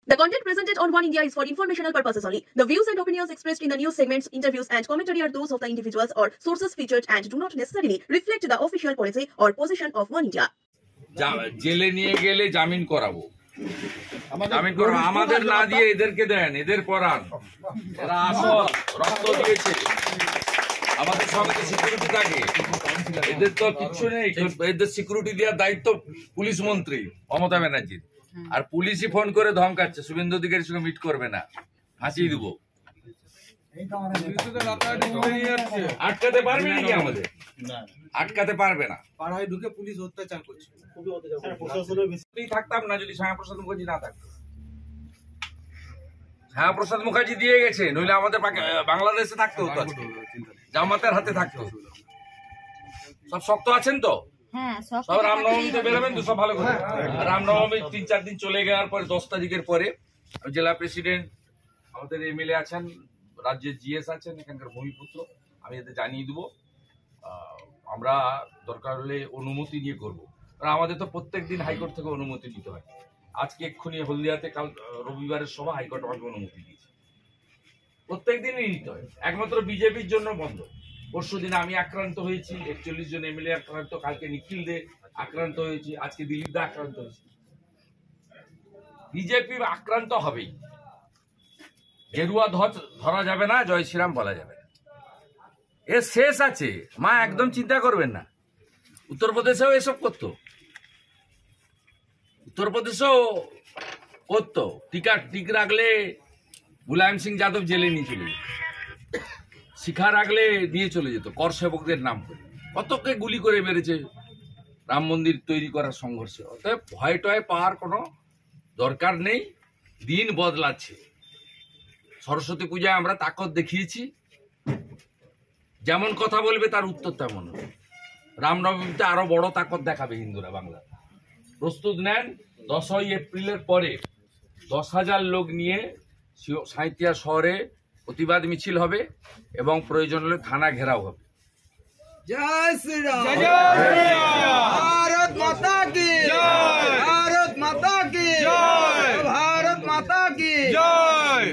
The content presented on One India is for informational purposes only. The views and opinions expressed in the news segments, interviews, and commentary are those of the individuals or sources featured and do not necessarily reflect the official policy or position of One India. জেলে নিয়ে গেলে জামিন করাবো, আমাদের না দিয়ে এদেরকে দেন, এদের করান। এরা আসল রক্ত দিয়েছে, আমাদের সঙ্গে সিকিউরিটি থাকে, এদের তো কিচ্ছু নেই। এদের সিকিউরিটি দেওয়ার দায়িত্ব পুলিশ মন্ত্রী মমতা ব্যানার্জির। আর পুলিশই ফোন করে ধমকাচ্ছে শুভেন্দু অধিকারীর সঙ্গে মিট করবে না, ফাঁসিয়ে দিব। আটকাতে পারবে নাকি? আমাদের আটকাতে পারবে না। পাড়ায় ঢুকে পুলিশ অত্যাচার করছে। থাকতাম না যদি শ্যামাপ্রসাদ মুখার্জি না থাকতো। শ্যামাপ্রসাদ মুখার্জি দিয়ে গেছে, নইলে আমাদের বাংলাদেশে থাকতে হতো, জামাতের হাতে থাকতো। সব শক্ত আছেন তো? সব রামনবমীতে বেরোবেন তো সব ভালো করে। রামনবমী 3-4 দিন চলে যাওয়ার পরে 10 তারিখের পরে জেলা প্রেসিডেন্ট, আমাদের এমএলএ আছেন, রাজ্যের জিএস আছেন, এখানকার ভূমিপুত্র, আমি এতে জানিয়ে দেবো। আমরা দরকার হলে অনুমতি নিয়ে করবো, কারণ আমাদের তো প্রত্যেক দিন হাইকোর্ট থেকে অনুমতি নিতে হয়। আজকে এক্ষুনি হলদিয়াতে কাল রবিবারের সভা, হাইকোর্ট আমাকে অনুমতি দিয়েছে। প্রত্যেক দিনই নিতে হয়, একমাত্র বিজেপির জন্য বন্ধ। পরশু দিনে আমি আক্রান্ত হয়েছি, 41 জন এমএলএ আক্রান্ত, কালকে নিখিল দে আক্রান্ত হয়েছি, আজকে দিলীপ দা আক্রান্ত হয়েছে। বিজেপি আক্রান্ত হবেই, গেরুয়া ধরা যাবে না, জয় শ্রীরাম বলা যাবে না, এর শেষ আছে। মা একদম চিন্তা করবেন না। উত্তরপ্রদেশেও এসব করতো, উত্তরপ্রদেশেও করতো। টিক রাখলে মুলায়ম সিং যাদব জেলে নিয়ে চলে যেত, শিখা রাখলে নিয়ে চলে যেত কর সেবকদের নাম করে। কতকে গুলি করে মেরেছে রাম মন্দির তৈরি করার সংঘর্ষে। অতএব ভয় টয় পাওয়ার কোনো দরকার নেই, দিন বদলাচ্ছে। সরস্বতী পূজায় আমরা তাকত দেখিয়েছি, যেমন কথা বলবে তার উত্তর তেমন হবে। রামনবমীতে আরো বড় তাকত দেখাবে হিন্দুরা। বাংলা প্রস্তুত নেন। 10ই এপ্রিলের পরে 10,000 লোক নিয়ে সাঁইথিয়া শহরে প্রতিবাদ মিছিল হবে এবং প্রয়োজন হলে থানা ঘেরাও হবে। জয় শ্রীরাম, ভারত মাতা কি জয়, ভারত মাতা কি জয়, ভারত মাতা কি জয়।